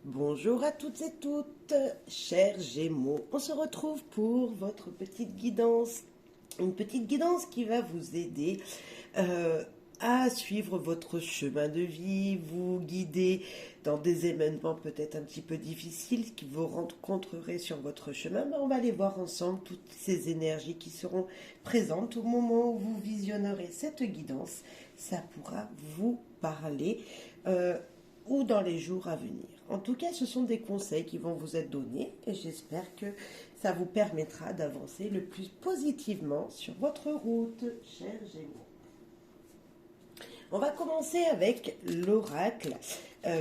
Bonjour à toutes et toutes, chers Gémeaux. On se retrouve pour votre petite guidance. Une petite guidance qui va vous aider à suivre votre chemin de vie, vous guider dans des événements peut-être un petit peu difficiles qui vous rencontrerez sur votre chemin. Mais on va aller voir ensemble toutes ces énergies qui seront présentes au moment où vous visionnerez cette guidance. Ça pourra vous parler ou dans les jours à venir. En tout cas, ce sont des conseils qui vont vous être donnés et j'espère que ça vous permettra d'avancer le plus positivement sur votre route, chers Gémeaux. On va commencer avec l'oracle.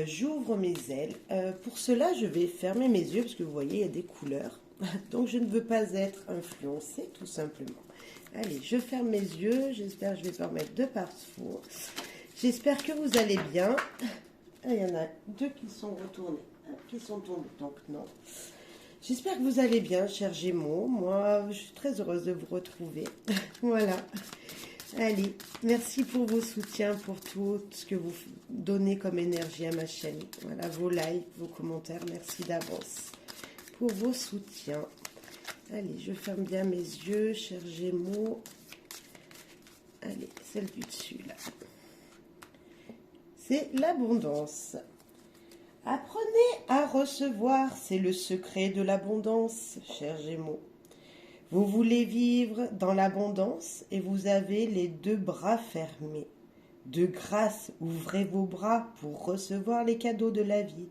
J'ouvre mes ailes. Pour cela, je vais fermer mes yeux parce que vous voyez, il y a des couleurs. Donc, je ne veux pas être influencée, tout simplement. Allez, je ferme mes yeux. J'espère que je vais permettre de partout. J'espère que vous allez bien. Ah, il y en a deux qui sont retournés, qui sont tombés, donc non. J'espère que vous allez bien, chers Gémeaux. Moi, je suis très heureuse de vous retrouver. Voilà. Allez, merci pour vos soutiens, pour tout ce que vous donnez comme énergie à ma chaîne. Voilà, vos likes, vos commentaires, merci d'avance pour vos soutiens. Allez, je ferme bien mes yeux, chers Gémeaux. Allez, celle du dessus, là. C'est l'abondance. Apprenez à recevoir, c'est le secret de l'abondance, chers Gémeaux. Vous voulez vivre dans l'abondance et vous avez les deux bras fermés. De grâce, ouvrez vos bras pour recevoir les cadeaux de la vie,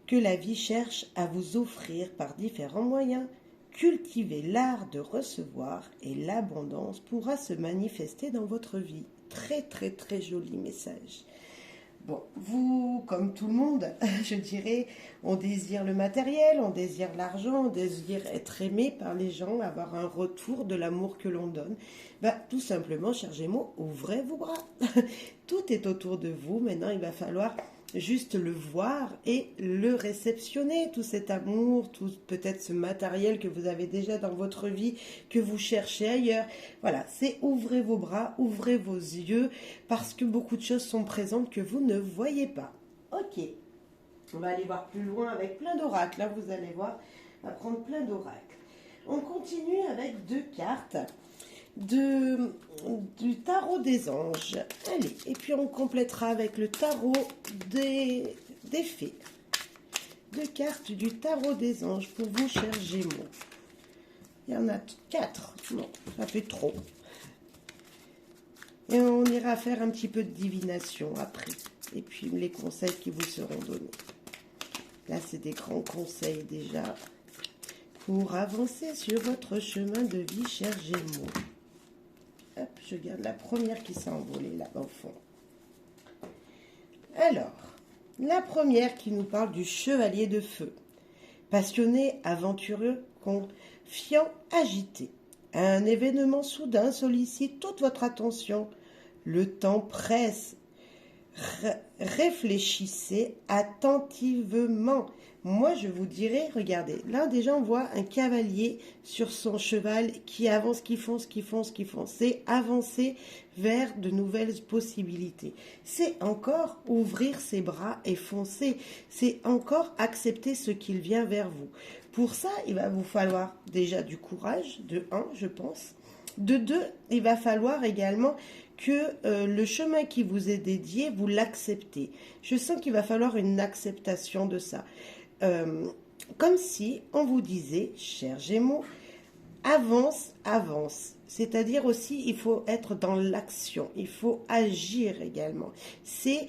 que la vie cherche à vous offrir par différents moyens. Cultivez l'art de recevoir et l'abondance pourra se manifester dans votre vie. Très très très joli message. Bon, vous, comme tout le monde, je dirais, on désire le matériel, on désire l'argent, on désire être aimé par les gens, avoir un retour de l'amour que l'on donne. Tout simplement, chers Gémeaux, ouvrez vos bras. Tout est autour de vous. Maintenant, il va falloir juste le voir et le réceptionner, tout cet amour, tout peut-être ce matériel que vous avez déjà dans votre vie, que vous cherchez ailleurs. Voilà, c'est ouvrez vos bras, ouvrez vos yeux, parce que beaucoup de choses sont présentes que vous ne voyez pas. Ok, on va aller voir plus loin avec plein d'oracles. Là, vous allez voir, on va prendre plein d'oracles. On continue avec deux cartes du tarot des anges. Allez, et puis on complétera avec le tarot des fées. Deux cartes du tarot des anges pour vous, chers Gémeaux. Il y en a 4. Non, ça fait trop. Et on ira faire un petit peu de divination après. Et puis les conseils qui vous seront donnés. Là, c'est des grands conseils déjà pour avancer sur votre chemin de vie, chers Gémeaux. Hop, je garde la première qui s'est envolée là-bas au fond. Alors, la première qui nous parle du chevalier de feu. Passionné, aventureux, confiant, agité. Un événement soudain sollicite toute votre attention. Le temps presse. Réfléchissez attentivement. Moi, je vous dirais, regardez, là déjà on voit un cavalier sur son cheval qui avance, qui fonce. C'est avancer vers de nouvelles possibilités. C'est encore ouvrir ses bras et foncer. C'est encore accepter ce qu'il vient vers vous. Pour ça, il va vous falloir déjà du courage, de 1, je pense. De 2, il va falloir également que le chemin qui vous est dédié, vous l'acceptez. Je sens qu'il va falloir une acceptation de ça. Comme si on vous disait, chers Gémeaux, avance, avance. C'est-à-dire aussi, il faut être dans l'action, il faut agir également. C'est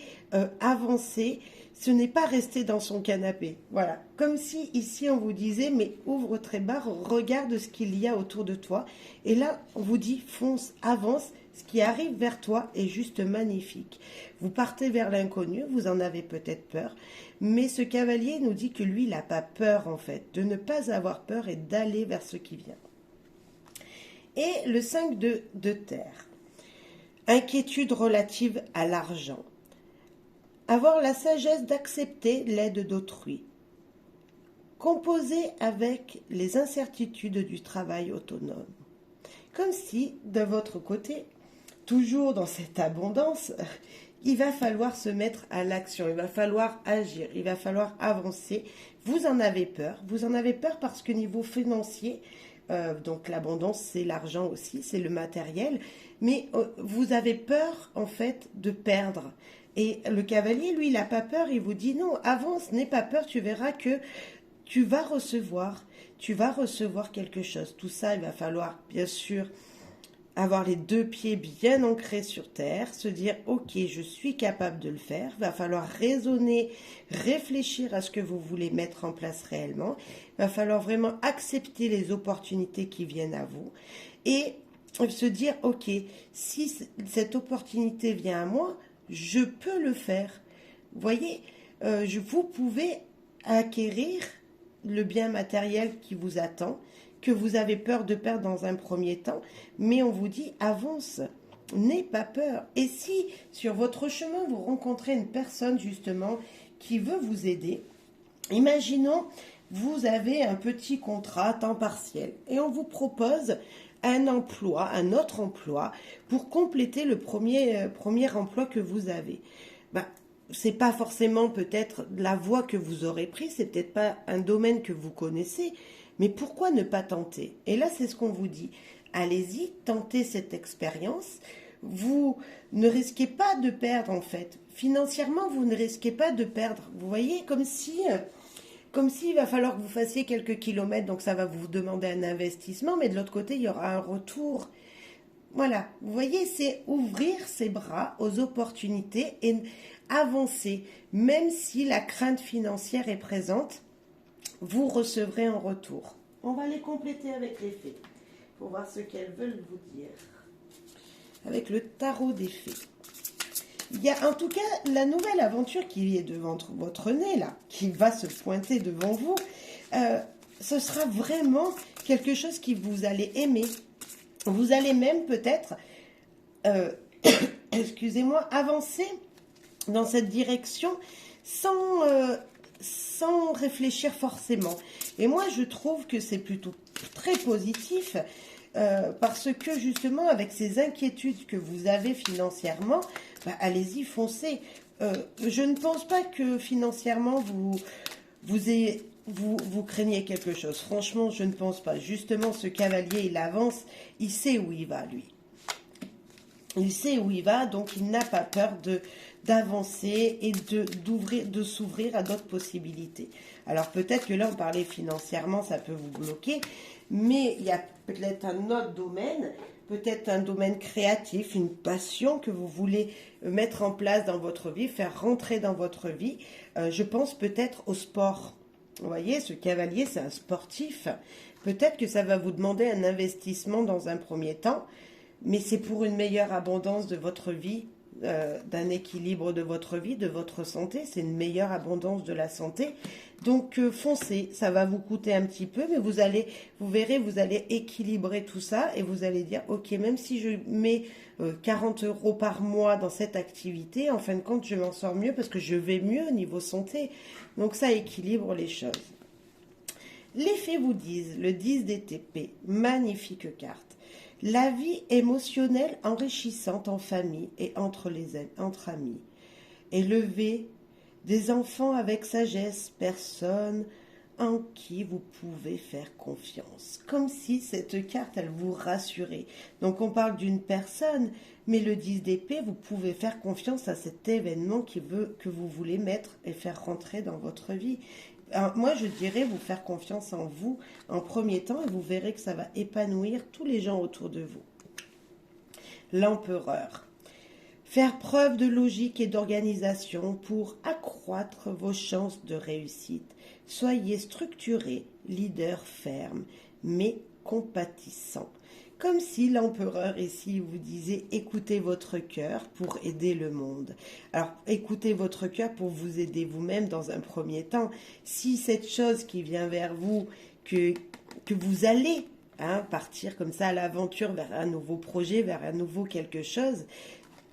avancer, ce n'est pas rester dans son canapé. Voilà, comme si ici on vous disait, mais ouvre très bas, regarde ce qu'il y a autour de toi. Et là, on vous dit, fonce, avance. Ce qui arrive vers toi est juste magnifique. Vous partez vers l'inconnu, vous en avez peut-être peur, mais ce cavalier nous dit que lui, il n'a pas peur en fait, de ne pas avoir peur et d'aller vers ce qui vient. Et le 5 de terre. Inquiétude relative à l'argent. Avoir la sagesse d'accepter l'aide d'autrui. Composer avec les incertitudes du travail autonome. Comme si, de votre côté, toujours dans cette abondance, il va falloir se mettre à l'action, il va falloir agir, il va falloir avancer. Vous en avez peur parce que niveau financier, donc l'abondance c'est l'argent aussi, c'est le matériel, mais vous avez peur en fait de perdre. Et le cavalier, lui, il n'a pas peur, il vous dit non, avance, n'aie pas peur, tu verras que tu vas recevoir, quelque chose. Tout ça, il va falloir bien sûr avoir les deux pieds bien ancrés sur terre, se dire ok, je suis capable de le faire. Il va falloir raisonner, réfléchir à ce que vous voulez mettre en place réellement. Il va falloir vraiment accepter les opportunités qui viennent à vous et se dire ok, si cette opportunité vient à moi, je peux le faire. Vous voyez, vous pouvez acquérir le bien matériel qui vous attend, que vous avez peur de perdre dans un premier temps, mais on vous dit avance, n'aie pas peur. Et si sur votre chemin vous rencontrez une personne justement qui veut vous aider, imaginons vous avez un petit contrat à temps partiel et on vous propose un emploi, un autre emploi pour compléter le premier emploi que vous avez. C'est pas forcément peut-être la voie que vous aurez prise, c'est peut-être pas un domaine que vous connaissez, mais pourquoi ne pas tenter? Et là, c'est ce qu'on vous dit. Allez-y, tentez cette expérience. Vous ne risquez pas de perdre en fait. Financièrement, vous ne risquez pas de perdre. Vous voyez, comme si il va falloir que vous fassiez quelques kilomètres, donc ça va vous demander un investissement, mais de l'autre côté, il y aura un retour. Voilà, vous voyez, c'est ouvrir ses bras aux opportunités et avancer. Même si la crainte financière est présente, vous recevrez en retour. On va les compléter avec les fées pour voir ce qu'elles veulent vous dire. Avec le tarot des fées. Il y a en tout cas la nouvelle aventure qui est devant votre nez, là, qui va se pointer devant vous. Ce sera vraiment quelque chose que vous allez aimer. Vous allez même peut-être, excusez-moi, avancer dans cette direction sans réfléchir forcément. Et moi, je trouve que c'est plutôt très positif parce que justement, avec ces inquiétudes que vous avez financièrement, allez-y, foncez. Je ne pense pas que financièrement, vous craignez quelque chose. Franchement, je ne pense pas. Justement, ce cavalier, il avance, il sait où il va, lui. Il sait où il va, donc il n'a pas peur d'avancer et de s'ouvrir à d'autres possibilités. Alors peut-être que là, on parlait financièrement, ça peut vous bloquer, mais il y a peut-être un autre domaine, peut-être un domaine créatif, une passion que vous voulez mettre en place dans votre vie, faire rentrer dans votre vie. Je pense peut-être au sport. Vous voyez, ce cavalier, c'est un sportif. Peut-être que ça va vous demander un investissement dans un premier temps, mais c'est pour une meilleure abondance de votre vie, d'un équilibre de votre vie, de votre santé. C'est une meilleure abondance de la santé. Donc, foncez. Ça va vous coûter un petit peu, mais vous verrez, vous allez équilibrer tout ça et vous allez dire, ok, même si je mets 40 € par mois dans cette activité, en fin de compte, je m'en sors mieux parce que je vais mieux au niveau santé. Donc, ça équilibre les choses. Les fées vous disent, le 10 d'épée, magnifique carte. La vie émotionnelle enrichissante en famille et entre amis. Élever des enfants avec sagesse, personne en qui vous pouvez faire confiance. Comme si cette carte, elle vous rassurait. Donc on parle d'une personne, mais le 10 d'épée, vous pouvez faire confiance à cet événement que vous voulez mettre et faire rentrer dans votre vie. Alors, moi, je dirais vous faire confiance en vous en premier temps et vous verrez que ça va épanouir tous les gens autour de vous. L'empereur. Faire preuve de logique et d'organisation pour accroître vos chances de réussite. Soyez structuré, leader ferme, mais compatissant. Comme si l'empereur ici vous disait écoutez votre cœur pour aider le monde. Alors écoutez votre cœur pour vous aider vous-même dans un premier temps. Si cette chose qui vient vers vous, que vous allez partir comme ça à l'aventure vers un nouveau projet, vers un nouveau quelque chose,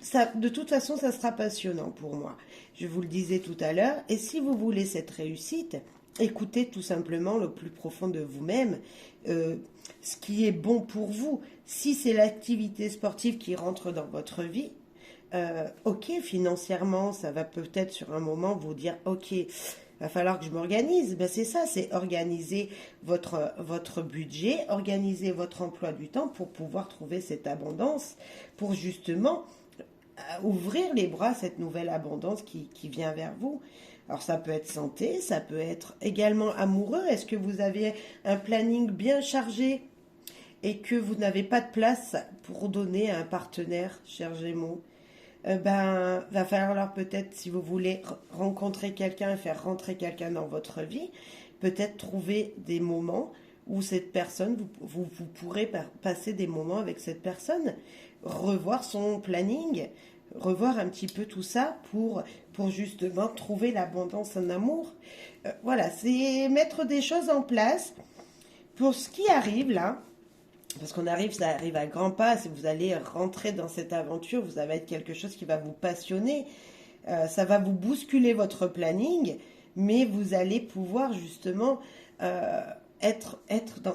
ça, de toute façon ça sera passionnant pour moi. Je vous le disais tout à l'heure, et si vous voulez cette réussite, écoutez tout simplement le plus profond de vous-même, ce qui est bon pour vous. Si c'est l'activité sportive qui rentre dans votre vie, ok, financièrement, ça va peut-être sur un moment vous dire, ok, va falloir que je m'organise. Ben c'est ça, c'est organiser votre budget, organiser votre emploi du temps pour pouvoir trouver cette abondance, pour justement ouvrir les bras à cette nouvelle abondance qui vient vers vous. Alors ça peut être santé, ça peut être également amoureux. Est-ce que vous avez un planning bien chargé et que vous n'avez pas de place pour donner à un partenaire, cher Gémeaux? Ben, va falloir peut-être, si vous voulez rencontrer quelqu'un et faire rentrer quelqu'un dans votre vie, peut-être trouver des moments où cette personne, vous pourrez passer des moments avec cette personne, revoir son planning, revoir un petit peu tout ça pour justement trouver l'abondance en amour. Voilà, c'est mettre des choses en place pour ce qui arrive là. Parce ça arrive à grands pas. Si vous allez rentrer dans cette aventure, vous allez être quelque chose qui va vous passionner. Ça va vous bousculer votre planning, mais vous allez pouvoir justement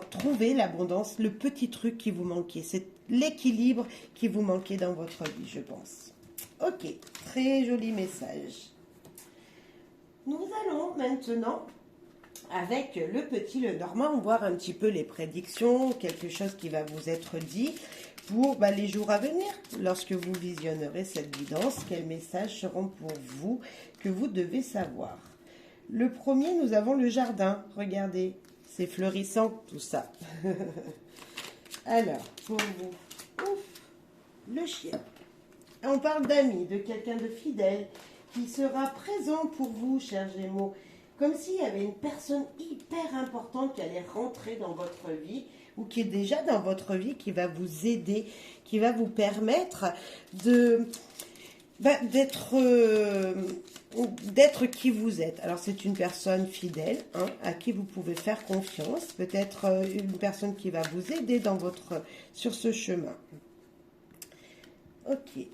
trouver l'abondance, le petit truc qui vous manquait. C'est l'équilibre qui vous manquait dans votre vie, je pense. Ok, très joli message. Nous allons maintenant avec le petit Lenormand, voir un petit peu les prédictions, quelque chose qui va vous être dit pour les jours à venir. Lorsque vous visionnerez cette guidance, quels messages seront pour vous que vous devez savoir? Le premier, nous avons le jardin. Regardez, c'est fleurissant tout ça. Alors, pour vous, ouf, le chien. On parle d'amis, de quelqu'un de fidèle qui sera présent pour vous, chers Gémeaux. Comme s'il y avait une personne hyper importante qui allait rentrer dans votre vie ou qui est déjà dans votre vie, qui va vous aider, qui va vous permettre d'être qui vous êtes. Alors c'est une personne fidèle, hein, à qui vous pouvez faire confiance, peut-être une personne qui va vous aider sur ce chemin. Ok.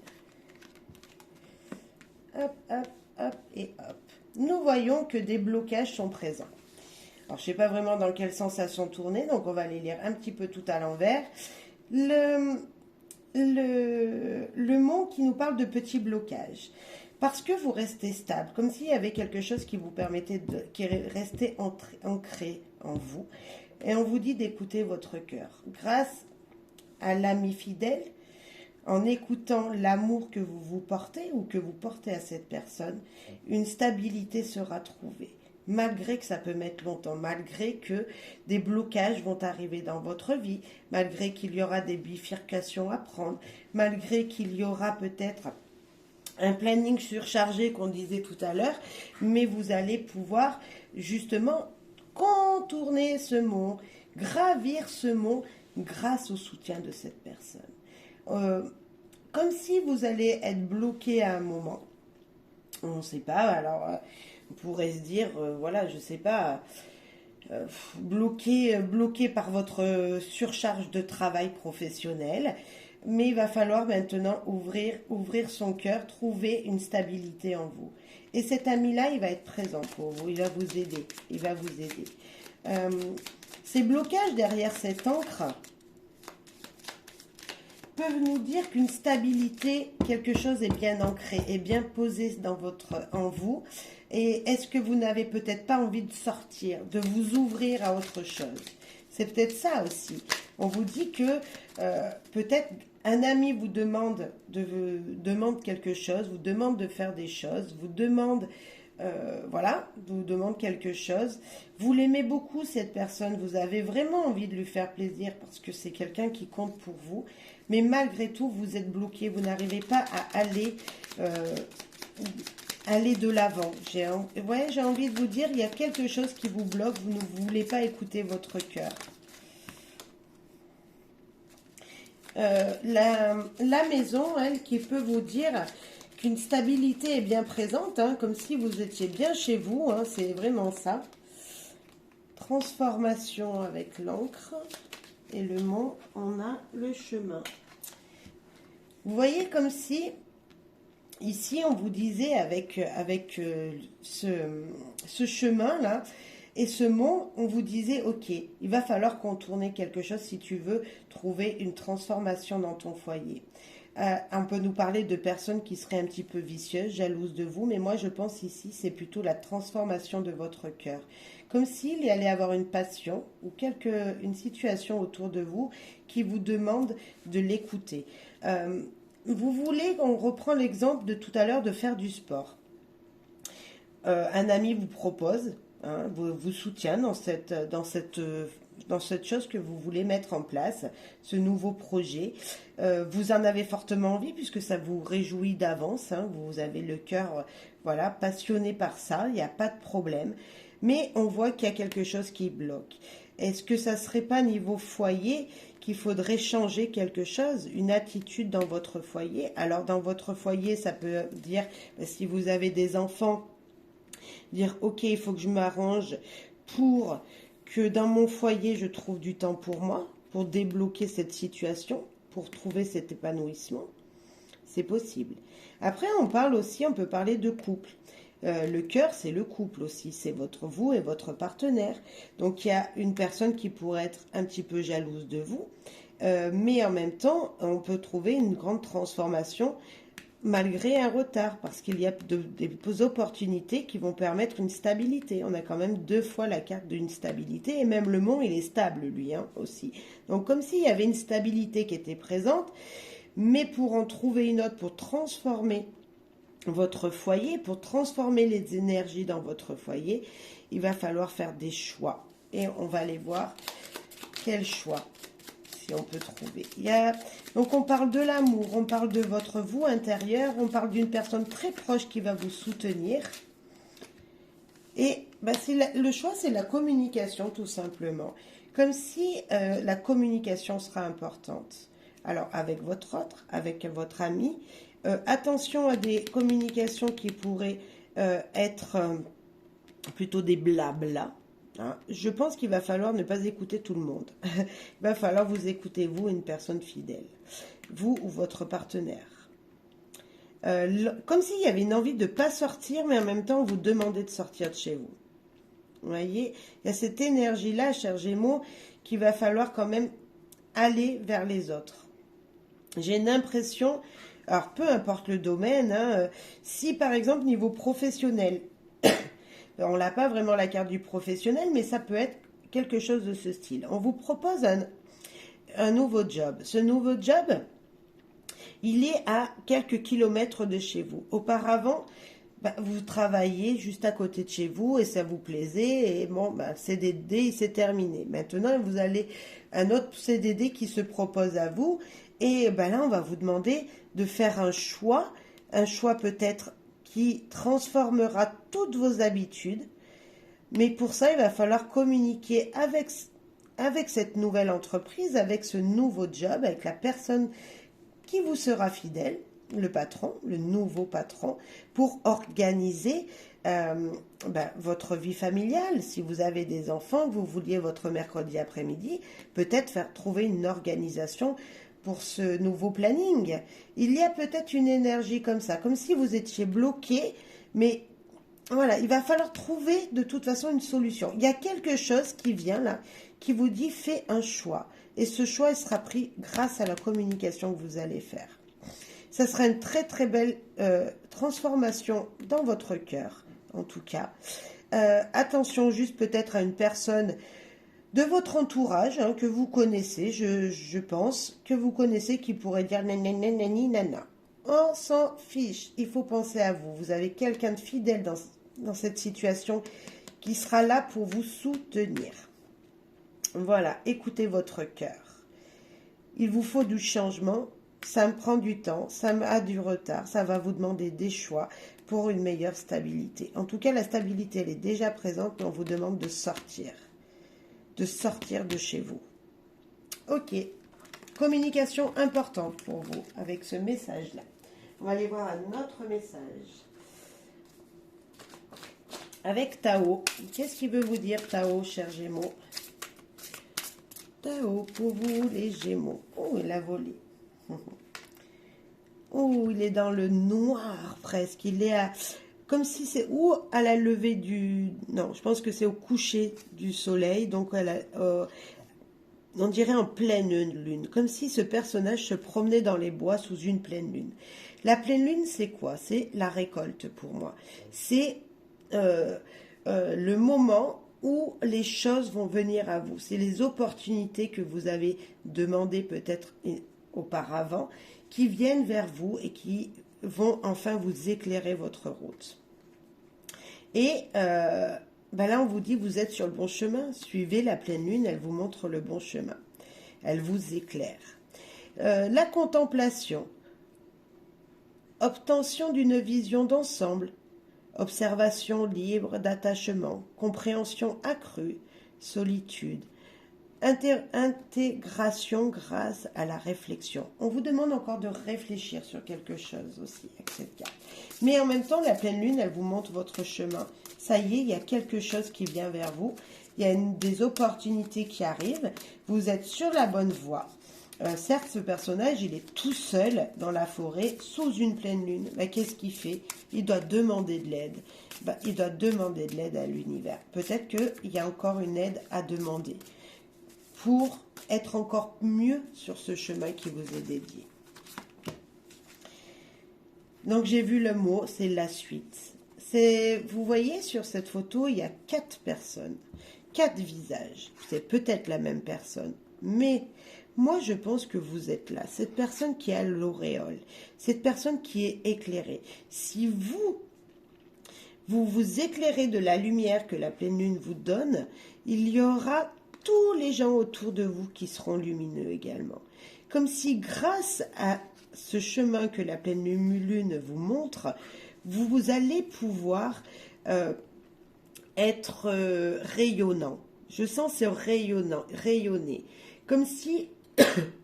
Hop, hop, hop et hop. Nous voyons que des blocages sont présents. Alors, je ne sais pas vraiment dans quel sens elles sont tournées, donc on va les lire un petit peu tout à l'envers. Le mot qui nous parle de petits blocages. Parce que vous restez stable, comme s'il y avait quelque chose qui vous permettait qui restait ancré en vous. Et on vous dit d'écouter votre cœur. Grâce à l'ami fidèle, en écoutant l'amour que vous vous portez ou que vous portez à cette personne, une stabilité sera trouvée. Malgré que ça peut mettre longtemps, malgré que des blocages vont arriver dans votre vie, malgré qu'il y aura des bifurcations à prendre, malgré qu'il y aura peut-être un planning surchargé qu'on disait tout à l'heure, mais vous allez pouvoir justement contourner ce mont, gravir ce mont grâce au soutien de cette personne. Comme si vous allez être bloqué à un moment. On ne sait pas, alors on pourrait se dire, voilà, je ne sais pas, bloqué par votre surcharge de travail professionnel, mais il va falloir maintenant ouvrir son cœur, trouver une stabilité en vous. Et cet ami-là, il va être présent pour vous, il va vous aider, ces blocages derrière cette encre peuvent nous dire qu'une stabilité, quelque chose est bien ancré, est bien posé en vous. Et est-ce que vous n'avez peut-être pas envie de sortir, de vous ouvrir à autre chose? C'est peut-être ça aussi. On vous dit que peut-être un ami vous demande quelque chose, vous demande de faire des choses, vous demande quelque chose. Vous l'aimez beaucoup cette personne, vous avez vraiment envie de lui faire plaisir parce que c'est quelqu'un qui compte pour vous. Mais malgré tout, vous êtes bloqué, vous n'arrivez pas à aller de l'avant. J'ai envie de vous dire, il y a quelque chose qui vous bloque, vous ne voulez pas écouter votre cœur. La maison, elle, qui peut vous dire qu'une stabilité est bien présente, hein, comme si vous étiez bien chez vous, hein, c'est vraiment ça. Transformation avec l'encre. Et le mont, on a le chemin. Vous voyez comme si, ici, on vous disait avec ce chemin-là, et ce mont, on vous disait, ok, il va falloir contourner quelque chose si tu veux trouver une transformation dans ton foyer. On peut nous parler de personnes qui seraient un petit peu vicieuses, jalouses de vous, mais moi je pense ici c'est plutôt la transformation de votre cœur. Comme s'il y allait avoir une passion ou une situation autour de vous qui vous demande de l'écouter. Vous voulez, on reprend l'exemple de tout à l'heure de faire du sport. Un ami vous propose, hein, vous soutient dans cette chose que vous voulez mettre en place, ce nouveau projet. Vous en avez fortement envie puisque ça vous réjouit d'avance, hein, vous avez le cœur voilà, passionné par ça, il n'y a pas de problème. Mais on voit qu'il y a quelque chose qui bloque. Est-ce que ça ne serait pas niveau foyer qu'il faudrait changer quelque chose, une attitude dans votre foyer? Alors dans votre foyer, ça peut dire, si vous avez des enfants, dire ok, il faut que je m'arrange pour que dans mon foyer, je trouve du temps pour moi, pour débloquer cette situation, pour trouver cet épanouissement. C'est possible. Après, on peut parler de couple. Le cœur, c'est le couple aussi, c'est vous et votre partenaire. Donc il y a une personne qui pourrait être un petit peu jalouse de vous, mais en même temps, on peut trouver une grande transformation malgré un retard, parce qu'il y a des opportunités qui vont permettre une stabilité. On a quand même 2 fois la carte d'une stabilité, et même le mont, il est stable, lui, hein, aussi. Donc comme s'il y avait une stabilité qui était présente, mais pour en trouver une autre, pour transformer votre foyer, pour transformer les énergies dans votre foyer, il va falloir faire des choix. Et on va aller voir quel choix, si on peut trouver. Donc on parle de l'amour, on parle de votre vous intérieur, on parle d'une personne très proche qui va vous soutenir. Et le choix, c'est la communication, tout simplement. Comme si la communication sera importante. Alors, avec avec votre ami, attention à des communications qui pourraient être plutôt des blabla. Hein. Je pense qu'il va falloir ne pas écouter tout le monde. Il va falloir vous écouter, vous, une personne fidèle. Vous ou votre partenaire. Comme s'il y avait une envie de ne pas sortir, mais en même temps, on vous demandait de sortir de chez vous. Vous voyez, il y a cette énergie-là, cher Gémeaux, qu'il va falloir quand même aller vers les autres. J'ai une impression, alors peu importe le domaine, hein, si par exemple niveau professionnel, on n'a pas vraiment la carte du professionnel, mais ça peut être quelque chose de ce style. On vous propose un nouveau job. Ce nouveau job, il est à quelques kilomètres de chez vous. Auparavant, vous travaillez juste à côté de chez vous et ça vous plaisait. Et bon, CDD, il s'est terminé. Maintenant, vous allez un autre CDD qui se propose à vous. Et là, on va vous demander de faire un choix peut-être qui transformera toutes vos habitudes. Mais pour ça, il va falloir communiquer avec cette nouvelle entreprise, avec ce nouveau job, avec la personne qui vous sera fidèle, le patron, le nouveau patron, pour organiser votre vie familiale. Si vous avez des enfants, que vous vouliez votre mercredi après-midi, peut-être trouver une organisation pour ce nouveau planning. Il y a peut-être une énergie comme ça, comme si vous étiez bloqué, mais voilà, il va falloir trouver de toute façon une solution. Il y a quelque chose qui vient là, qui vous dit fais un choix. Et ce choix, il sera pris grâce à la communication que vous allez faire. Ça sera une très très belle transformation dans votre cœur, en tout cas. Attention juste peut-être à une personne de votre entourage que vous connaissez, je pense, que vous connaissez qui pourrait dire nanani nana. On s'en fiche, il faut penser à vous. Vous avez quelqu'un de fidèle dans cette situation qui sera là pour vous soutenir. Voilà, écoutez votre cœur. Il vous faut du changement, ça me prend du temps, ça a du retard, ça va vous demander des choix pour une meilleure stabilité. En tout cas, la stabilité, elle est déjà présente, mais on vous demande de sortir de chez vous. Ok, communication importante pour vous avec ce message-là. On va aller voir un autre message. Avec Tao, qu'est-ce qu'il veut vous dire Tao, cher Gémeaux? Tao, pour vous les Gémeaux. Oh, il a volé. Oh, il est dans le noir presque. Il est comme si c'est ou à la levée du... Non, je pense que c'est au coucher du soleil. Donc, on dirait en pleine lune, comme si ce personnage se promenait dans les bois sous une pleine lune. La pleine lune, c'est quoi? C'est la récolte pour moi. C'est le moment où les choses vont venir à vous. C'est les opportunités que vous avez demandées peut-être auparavant qui viennent vers vous et qui vont enfin vous éclairer votre route. Et là, on vous dit, vous êtes sur le bon chemin. Suivez la pleine lune, elle vous montre le bon chemin. Elle vous éclaire. La contemplation. Obtention d'une vision d'ensemble. Observation libre d'attachement. Compréhension accrue. Solitude. Intégration grâce à la réflexion. On vous demande encore de réfléchir sur quelque chose aussi avec cette carte. Mais en même temps, la pleine lune, elle vous montre votre chemin. Ça y est, il y a quelque chose qui vient vers vous. Il y a des opportunités qui arrivent. Vous êtes sur la bonne voie. Certes, ce personnage, il est tout seul dans la forêt, sous une pleine lune. Qu'est-ce qu'il fait? Il doit demander de l'aide. Il doit demander de l'aide à l'univers. Peut-être qu'il y a encore une aide à demander pour être encore mieux sur ce chemin qui vous est dédié. Donc j'ai vu le mot, c'est la suite. Vous voyez sur cette photo, il y a 4 personnes, 4 visages. C'est peut-être la même personne, mais moi je pense que vous êtes là. Cette personne qui a l'auréole, cette personne qui est éclairée. Si vous vous éclairez de la lumière que la pleine lune vous donne, il y aura tous les gens autour de vous qui seront lumineux également. Comme si grâce à ce chemin que la pleine lune vous montre, vous allez pouvoir être rayonnant. Je sens ce rayonner. Comme si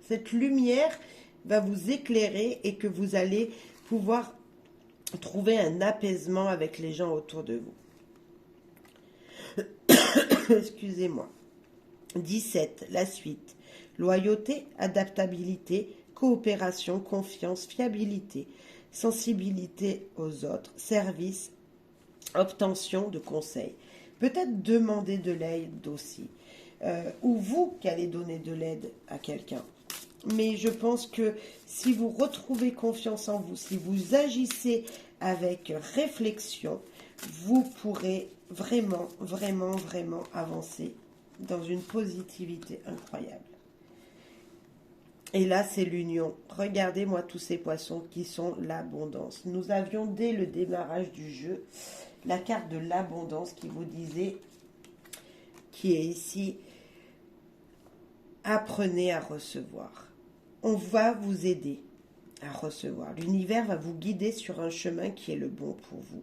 cette lumière va vous éclairer et que vous allez pouvoir trouver un apaisement avec les gens autour de vous. Excusez-moi. 17, la suite. Loyauté, adaptabilité, coopération, confiance, fiabilité, sensibilité aux autres, service, obtention de conseils. Peut-être demander de l'aide aussi. Ou vous qui allez donner de l'aide à quelqu'un. Mais je pense que si vous retrouvez confiance en vous, si vous agissez avec réflexion, vous pourrez vraiment, vraiment, vraiment avancer dans une positivité incroyable. Et là, c'est l'union. Regardez-moi tous ces poissons qui sont l'abondance. Nous avions, dès le démarrage du jeu, la carte de l'abondance qui vous disait, qui est ici, apprenez à recevoir. On va vous aider à recevoir. L'univers va vous guider sur un chemin qui est le bon pour vous.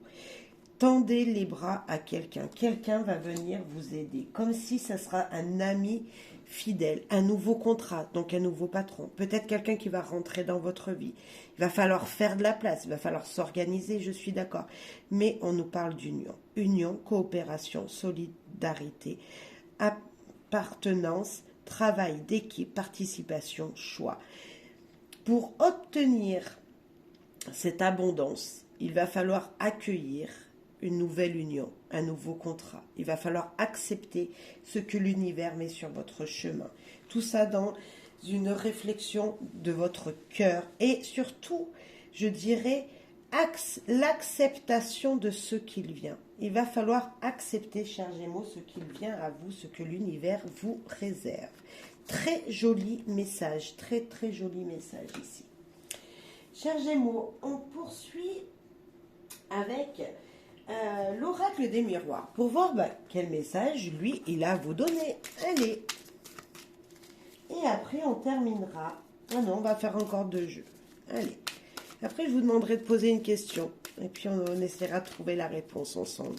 Tendez les bras à quelqu'un. Quelqu'un va venir vous aider. Comme si ça sera un ami fidèle, un nouveau contrat, donc un nouveau patron. Peut-être quelqu'un qui va rentrer dans votre vie. Il va falloir faire de la place, il va falloir s'organiser, je suis d'accord. Mais on nous parle d'union. Union, coopération, solidarité, appartenance, travail d'équipe, participation, choix. Pour obtenir cette abondance, il va falloir accueillir une nouvelle union, un nouveau contrat. Il va falloir accepter ce que l'univers met sur votre chemin. Tout ça dans une réflexion de votre cœur et surtout, je dirais, l'acceptation de ce qu'il vient. Il va falloir accepter, chers Gémeaux, ce qu'il vient à vous, ce que l'univers vous réserve. Très joli message, très très joli message ici. Chers Gémeaux, on poursuit avec l'oracle des miroirs pour voir quel message lui il a à vous donner. Allez. Et après on terminera. Ah non, on va faire encore 2 jeux. Allez. Après je vous demanderai de poser une question et puis on essaiera de trouver la réponse ensemble.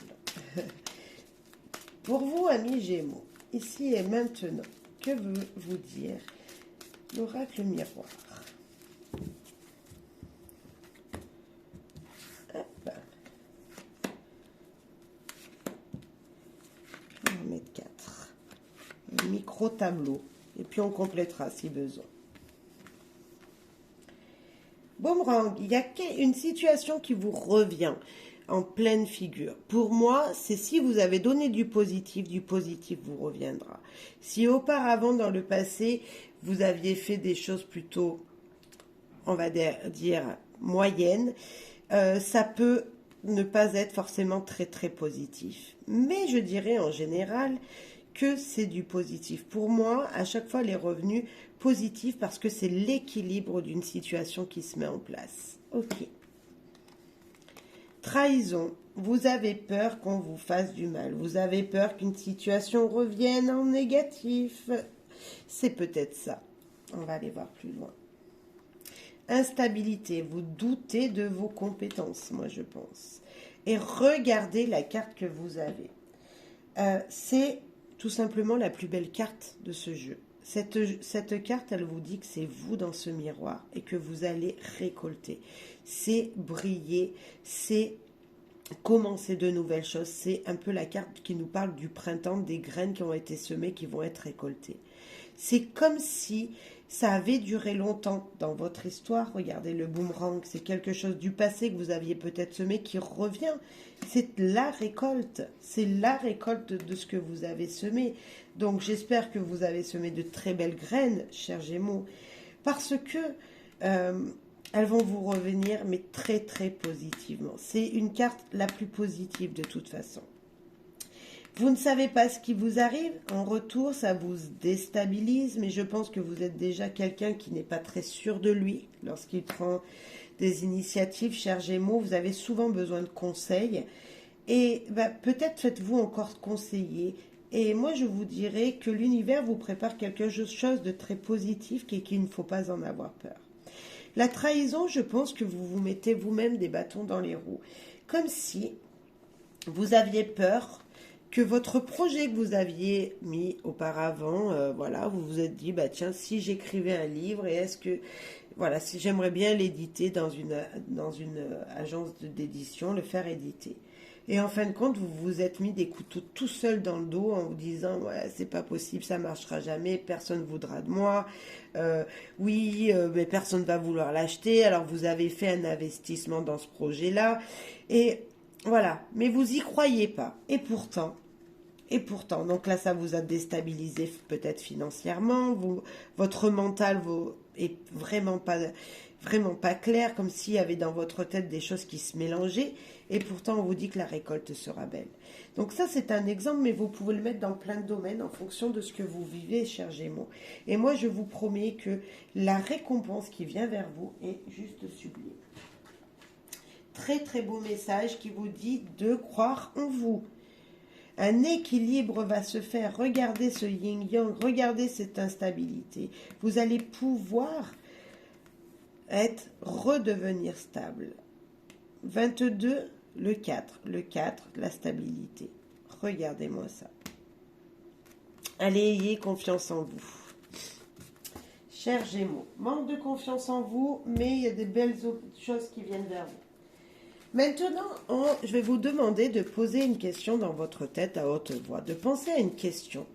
Pour vous, amis Gémeaux, ici et maintenant, que veut vous dire l'oracle miroir? Mettre 4. Un micro-tableau. Et puis on complétera si besoin. Boomerang, il y a une situation qui vous revient. en pleine figure. Pour moi, c'est si vous avez donné du positif vous reviendra. Si auparavant, dans le passé, vous aviez fait des choses plutôt, on va dire moyennes, ça peut ne pas être forcément très très positif. Mais je dirais en général que c'est du positif. Pour moi, à chaque fois, les revenus positifs parce que c'est l'équilibre d'une situation qui se met en place. Ok. Trahison. Vous avez peur qu'on vous fasse du mal. Vous avez peur qu'une situation revienne en négatif. C'est peut-être ça. On va aller voir plus loin. Instabilité. Vous doutez de vos compétences, moi je pense. Et regardez la carte que vous avez. C'est tout simplement la plus belle carte de ce jeu. Cette carte, elle vous dit que c'est vous dans ce miroir et que vous allez récolter. C'est briller, c'est commencer de nouvelles choses. C'est un peu la carte qui nous parle du printemps, des graines qui ont été semées, qui vont être récoltées. C'est comme si ça avait duré longtemps dans votre histoire. Regardez le boomerang, c'est quelque chose du passé que vous aviez peut-être semé qui revient. C'est la récolte de ce que vous avez semé. Donc j'espère que vous avez semé de très belles graines, chers Gémeaux, parce que elles vont vous revenir, mais très très positivement. C'est une carte la plus positive de toute façon. Vous ne savez pas ce qui vous arrive, en retour ça vous déstabilise, mais je pense que vous êtes déjà quelqu'un qui n'est pas très sûr de lui lorsqu'il prend des initiatives, chers Gémeaux. Vous avez souvent besoin de conseils et peut-être faites-vous encore conseiller. Et moi je vous dirais que l'univers vous prépare quelque chose de très positif et qu'il ne faut pas en avoir peur. La trahison, je pense que vous vous mettez vous-même des bâtons dans les roues, comme si vous aviez peur que votre projet que vous aviez mis auparavant, voilà, vous vous êtes dit, bah tiens, si j'écrivais un livre, et est-ce que, voilà, si j'aimerais bien l'éditer dans une agence d'édition, le faire éditer. Et en fin de compte, vous vous êtes mis des couteaux tout seul dans le dos en vous disant, ouais, c'est pas possible, ça marchera jamais, personne voudra de moi, mais personne va vouloir l'acheter, alors vous avez fait un investissement dans ce projet-là, et voilà, mais vous y croyez pas. Et pourtant, donc là, ça vous a déstabilisé peut-être financièrement, votre mental est vraiment pas clair, comme s'il y avait dans votre tête des choses qui se mélangeaient, et pourtant on vous dit que la récolte sera belle. Donc ça, c'est un exemple, mais vous pouvez le mettre dans plein de domaines en fonction de ce que vous vivez, chers Gémeaux. Et moi, je vous promets que la récompense qui vient vers vous est juste sublime. Très très beau message qui vous dit de croire en vous. Un équilibre va se faire. Regardez ce yin-yang, regardez cette instabilité. Vous allez pouvoir redevenir stable. 22, le 4, la stabilité. Regardez-moi ça. Allez, ayez confiance en vous. Chers Gémeaux, manque de confiance en vous, mais il y a des belles choses qui viennent vers vous. Maintenant, je vais vous demander de poser une question dans votre tête à haute voix, de penser à une question.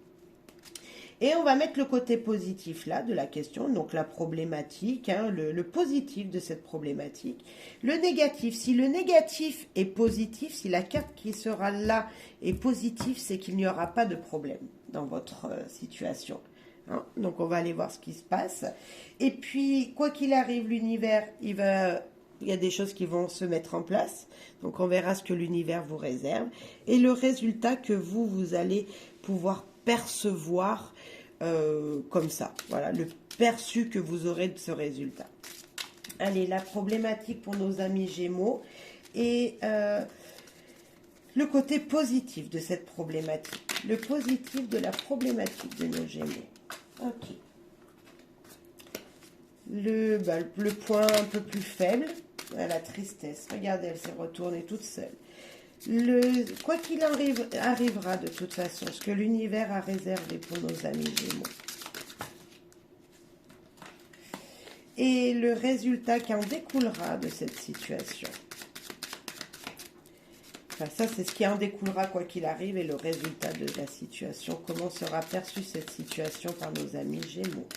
Et on va mettre le côté positif là de la question, donc la problématique, le positif de cette problématique. Le négatif, si le négatif est positif, si la carte qui sera là est positive, c'est qu'il n'y aura pas de problème dans votre situation. Donc on va aller voir ce qui se passe. Et puis, quoi qu'il arrive, l'univers, il y a des choses qui vont se mettre en place. Donc on verra ce que l'univers vous réserve. Et le résultat que vous allez pouvoir percevoir comme ça. Voilà, le perçu que vous aurez de ce résultat. Allez, la problématique pour nos amis Gémeaux et le côté positif de cette problématique. Le positif de la problématique de nos Gémeaux. Ok. Le point un peu plus faible, la tristesse. Regardez, elle s'est retournée toute seule. Quoi qu'il arrivera de toute façon, ce que l'univers a réservé pour nos amis Gémeaux. Et le résultat qui en découlera de cette situation. Enfin, ça, c'est ce qui en découlera quoi qu'il arrive et le résultat de la situation. Comment sera perçue cette situation par nos amis Gémeaux.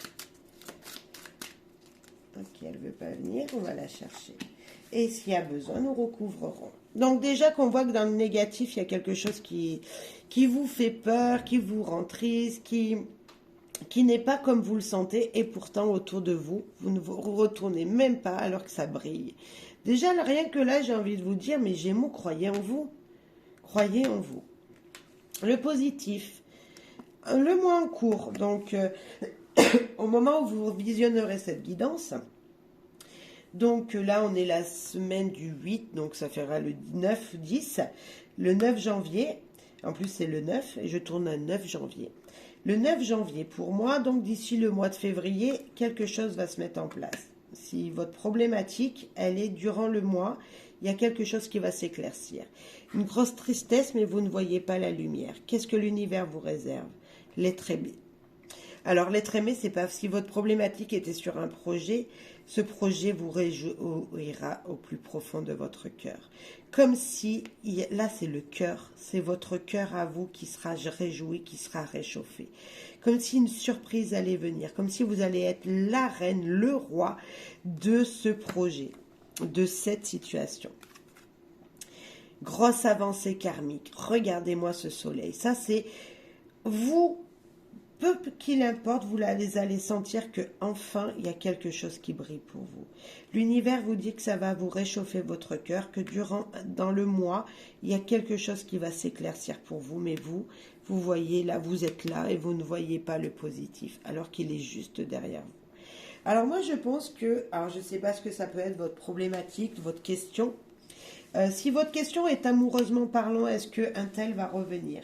Ok, elle ne veut pas venir, on va la chercher. Et s'il y a besoin, nous recouvrerons. Donc déjà qu'on voit que dans le négatif, il y a quelque chose qui vous fait peur, qui vous rend triste, qui n'est pas comme vous le sentez, et pourtant autour de vous, vous ne vous retournez même pas alors que ça brille. Déjà, rien que là, j'ai envie de vous dire, mais Gémeaux, croyez en vous. Croyez en vous. Le positif, le mois en cours, donc au moment où vous visionnerez cette guidance, donc là on est la semaine du 8, donc ça fera le 9-10, le 9 janvier, en plus c'est le 9 et je tourne un 9 janvier. Le 9 janvier pour moi, donc d'ici le mois de février, quelque chose va se mettre en place. Si votre problématique, elle est durant le mois, il y a quelque chose qui va s'éclaircir. Une grosse tristesse, mais vous ne voyez pas la lumière. Qu'est-ce que l'univers vous réserve? L'être aimé. Alors, l'être aimé, c'est pas si votre problématique était sur un projet, ce projet vous réjouira au plus profond de votre cœur. Comme si, là c'est le cœur, c'est votre cœur à vous qui sera réjoui, qui sera réchauffé. Comme si une surprise allait venir, comme si vous allez être la reine, le roi de ce projet, de cette situation. Grosse avancée karmique, regardez-moi ce soleil. Ça c'est vous. Peu qu'il importe, vous allez sentir que enfin il y a quelque chose qui brille pour vous. L'univers vous dit que ça va vous réchauffer votre cœur, que dans le mois, il y a quelque chose qui va s'éclaircir pour vous, mais vous voyez là, vous êtes là et vous ne voyez pas le positif, alors qu'il est juste derrière vous. Alors moi je pense que, alors je ne sais pas ce que ça peut être votre problématique, votre question. Si votre question est amoureusement parlant, est-ce qu'un tel va revenir?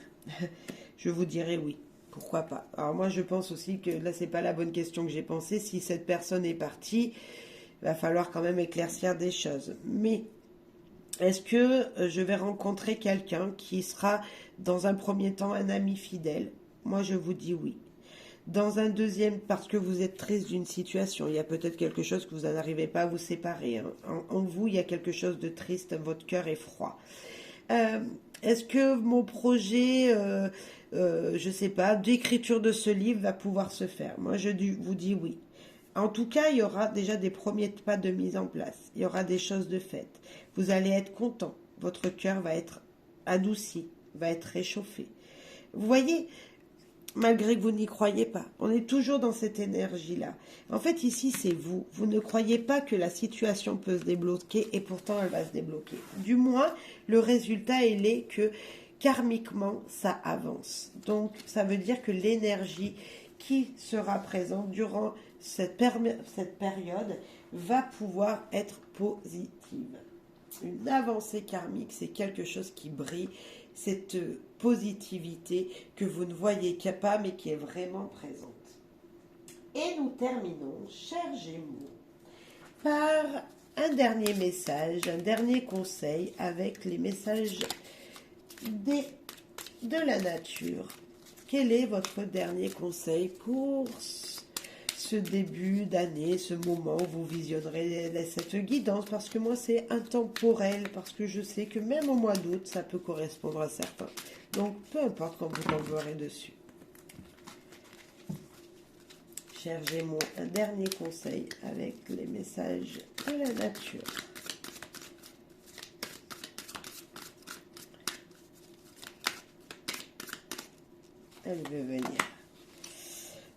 Je vous dirai oui. Pourquoi pas? Alors moi je pense aussi que là c'est pas la bonne question que j'ai pensée. Si cette personne est partie, il va falloir quand même éclaircir des choses. Mais est-ce que je vais rencontrer quelqu'un qui sera dans un premier temps un ami fidèle? Moi je vous dis oui. Dans un deuxième, parce que vous êtes triste d'une situation, il y a peut-être quelque chose que vous n'arrivez pas à vous séparer. Hein. En vous, il y a quelque chose de triste, votre cœur est froid. Est-ce que mon projet, je ne sais pas, d'écriture de ce livre va pouvoir se faire? Moi, je vous dis oui. En tout cas, il y aura déjà des premiers pas de mise en place. Il y aura des choses de faites. Vous allez être content. Votre cœur va être adouci, va être réchauffé. Vous voyez, malgré que vous n'y croyez pas. On est toujours dans cette énergie-là. En fait, ici, c'est vous. Vous ne croyez pas que la situation peut se débloquer et pourtant, elle va se débloquer. Du moins, le résultat, il est que karmiquement, ça avance. Donc, ça veut dire que l'énergie qui sera présente durant cette période va pouvoir être positive. Une avancée karmique, c'est quelque chose qui brille, cette positivité que vous ne voyez pas, mais qui est vraiment présente. Et nous terminons, chers Gémeaux, par un dernier message, un dernier conseil avec les messages de la nature. Quel est votre dernier conseil pour ce début d'année, ce moment où vous visionnerez cette guidance? Parce que moi, c'est intemporel, parce que je sais que même au mois d'août, ça peut correspondre à certains. Donc, peu importe quand vous tomberez dessus. Chers Gémeaux, un dernier conseil avec les messages de la nature. Elle veut venir.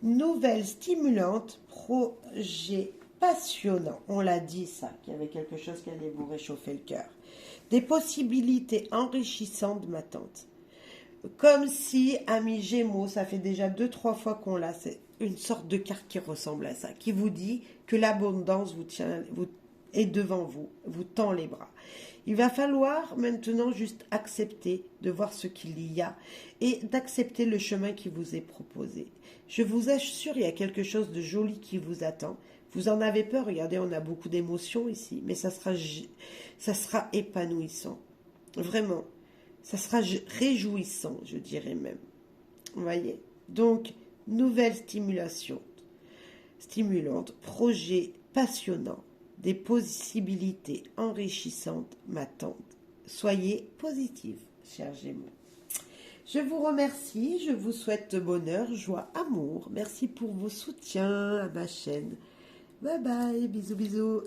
Nouvelle stimulante, projet passionnant. On l'a dit ça, qu'il y avait quelque chose qui allait vous réchauffer le cœur. Des possibilités enrichissantes m'attendent. Comme si, amis Gémeaux, ça fait déjà 2-3 fois qu'on l'a, c'est une sorte de carte qui ressemble à ça, qui vous dit que l'abondance est devant vous, vous tend les bras. Il va falloir maintenant juste accepter de voir ce qu'il y a et d'accepter le chemin qui vous est proposé. Je vous assure, il y a quelque chose de joli qui vous attend. Vous en avez peur, regardez, on a beaucoup d'émotions ici, mais ça sera épanouissant. Vraiment, ça sera réjouissant, je dirais même. Vous voyez? Donc, nouvelle stimulante, projet passionnant, des possibilités enrichissantes m'attendent. Soyez positifs, chers Gémeaux. Je vous remercie, je vous souhaite bonheur, joie, amour. Merci pour vos soutiens à ma chaîne. Bye bye, bisous bisous.